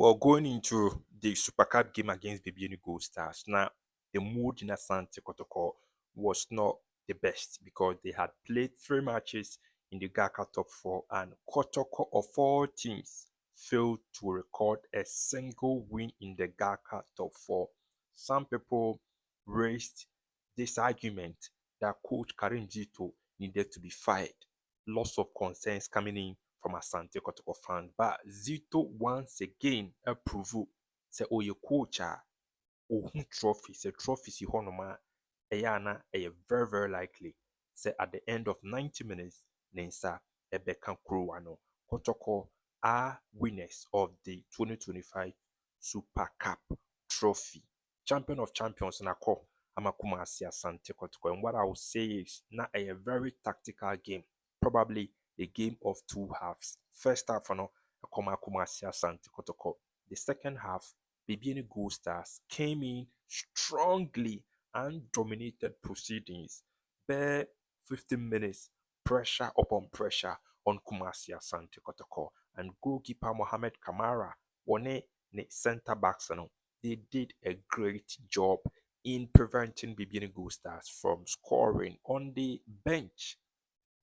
Well, going into the Super Cup game against Bibiani Goldstars, now the mood in Asante Kotoko was not the best because they had played 3 matches in the GACA top four, and Kotoko of all teams failed to record a single win in the GACA top four. Some people raised this argument that coach Karim Zito needed to be fired. Lots of concerns coming in from Asante Kotoko fans. But Zito once again approve say oye coach a ohun trophy, say trophy si honoma eyana very very likely say at the end of 90 minutes nensa ebeka kruwa no. Kotoko are winners of the 2025 Super Cup trophy. Champion of champions na ko amakuma Asante Kotoko. And what I will say is na a very tactical game. Probably a game of two halves. First half, Akoma Kumasi Asante Kotoko. The second half, Bibiani Goldstars came in strongly and dominated proceedings. Bare 15 minutes, pressure upon pressure on Kumasi Asante Kotoko. And goalkeeper Mohamed Kamara, one ne centre backs, they did a great job in preventing Bibiani Goldstars from scoring on the bench.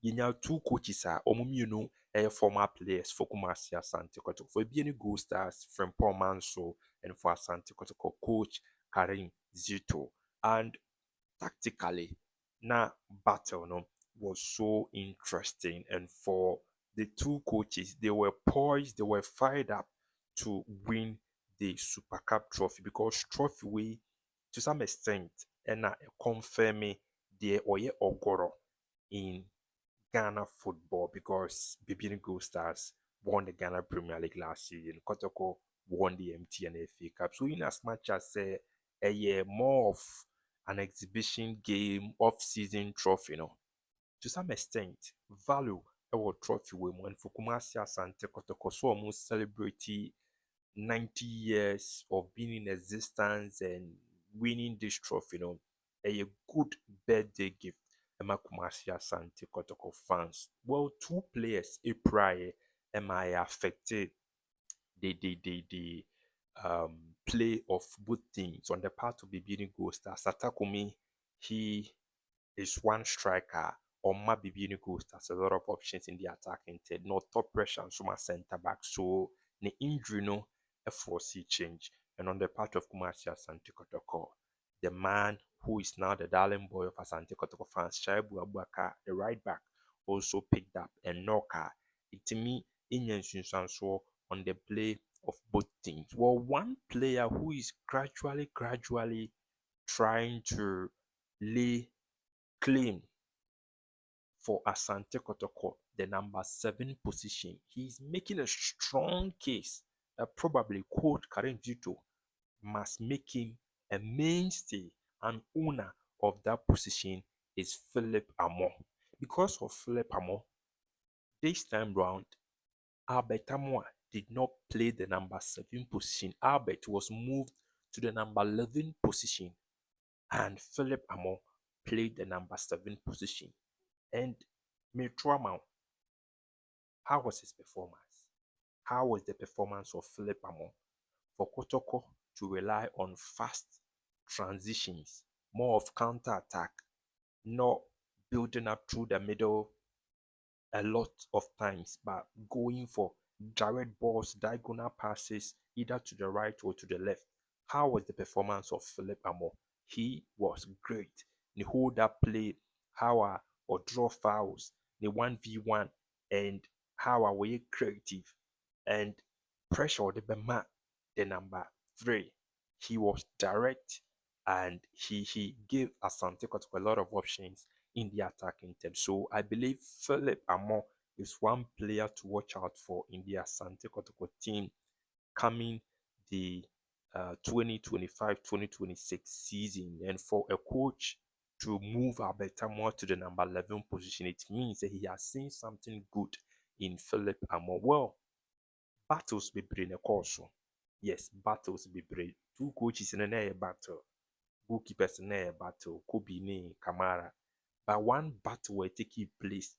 Yenya two coaches are omumienu former players for Kumasi Asante Kotoko. For Bibiani Goldstars, from Paul Manso, and for Asante Kotoko, coach Karim Zito. And tactically, na battle was so interesting. And for the two coaches, they were poised, they were fired up to win the Super Cup trophy because trophy we to some extent and confirm the oye ogoro in Ghana football because Bibiani Goldstars won the Ghana Premier League last season. Kotoko won the MTN FA Cup. So in as much as a year more of an exhibition game off-season trophy, to some extent, value our trophy women for Kumasi Asante Kotoko so almost celebrate 90 years of being in existence and winning this trophy, a good birthday gift. Emma Kumasi Asante Kotoko fans. Well, two players a prior am I affected the play of both teams on the part of the Bibiani Goldstars. Satakumi, he is one striker. Or my Bibiani Goldstars a lot of options in the attacking third. No top pressure and some centre back. So the injury no FOC change. And on the part of Kumasi Asante Kotoko, the man who is now the darling boy of Asante Kotoko fans, Shaibu Abubakar, the right back, also picked up a knocker. It to me in so on the play of both teams. Well, one player who is gradually trying to lay claim for Asante Kotoko, the number 7 position. He's making a strong case that probably coach Karim Zito must make him a mainstay and owner of that position is Philip Amo. Because of Philip Amo, this time round, Albert Amoa did not play the number 7 position. Albert was moved to the number 11 position, and Philip Amo played the number 7 position. And Metroma, how was his performance? How was the performance of Philip Amo for Kotoko to rely on fast transitions, more of counter attack, not building up through the middle a lot of times, but going for direct balls, diagonal passes, either to the right or to the left? How was the performance of Philip Amo? He was great. The hold up play, how or draw fouls, the 1v1, and how are we creative and pressure the Bema, the number 3. He was direct and he gave Asante Kotoko a lot of options in the attacking team. So I believe Philip Amo is one player to watch out for in the Asante Kotoko team coming the 2025-2026 season. And for a coach to move Albert Amo to the number 11 position, it means that he has seen something good in Philip Amo. Well, battles be bring a course. Yes, battles be bring. Two coaches in a battle. Goalkeepers in a battle. Kobe ne Kamara. But one battle will take place,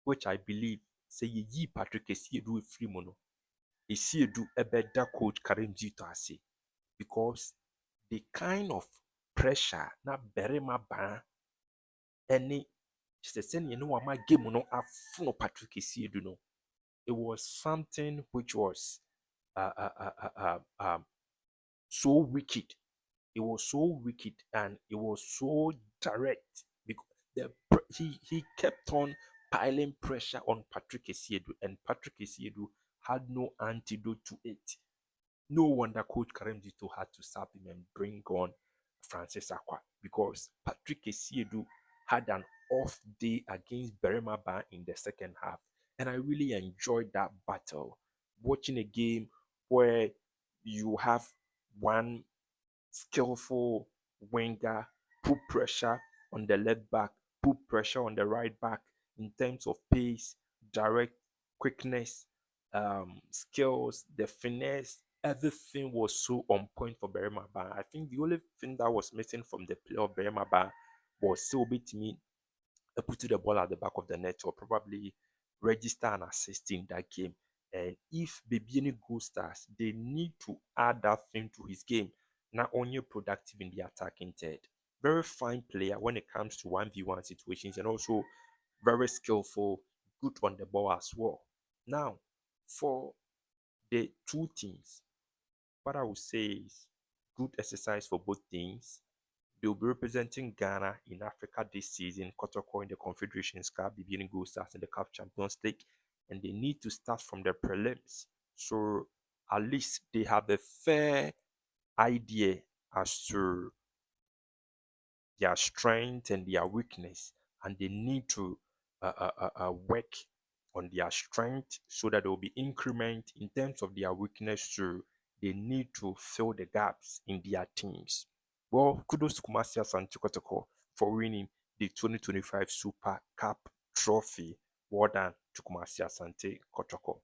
which I believe say ye Patrick Essiedu free mono. Isiedu ebeda coach Karim Zito ase because the kind of pressure na Berema ban any sɛ no wama game no afono Patrick Isiedu no, it was something which was so wicked. It was so wicked and it was so direct because he kept on piling pressure on Patrick Isiedu, and Patrick Isiedu had no antidote to it. No wonder Coach Karim Dito had to sub him and bring on Francis Aqua because Patrick Esiedu had an off day against Berema Ban in the second half. And I really enjoyed that battle. Watching a game where you have one skillful winger put pressure on the left back, put pressure on the right back in terms of pace, direct quickness, skills, the finesse. Everything was so on point for Berema Ban. I think the only thing that was missing from the play of Berema Ban was still to me putting the ball at the back of the net or probably register an assist in that game. And if Bibiani Goldstars, they need to add that thing to his game. Not only productive in the attacking third, very fine player when it comes to 1v1 situations, and also very skillful, good on the ball as well. Now, for the two teams, what I would say is good exercise for both teams. They'll be representing Ghana in Africa this season, Kotoko in the Confederations Cup, Bibiani Goldstars in the CAF Champions League, and they need to start from the prelims. So at least they have a fair idea as to their strength and their weakness, and they need to work on their strength so that there will be increment in terms of their weakness too. They need to fill the gaps in their teams. Well, kudos to Kumasi Asante Kotoko for winning the 2025 Super Cup trophy. Well done to Kumasi Asante Kotoko.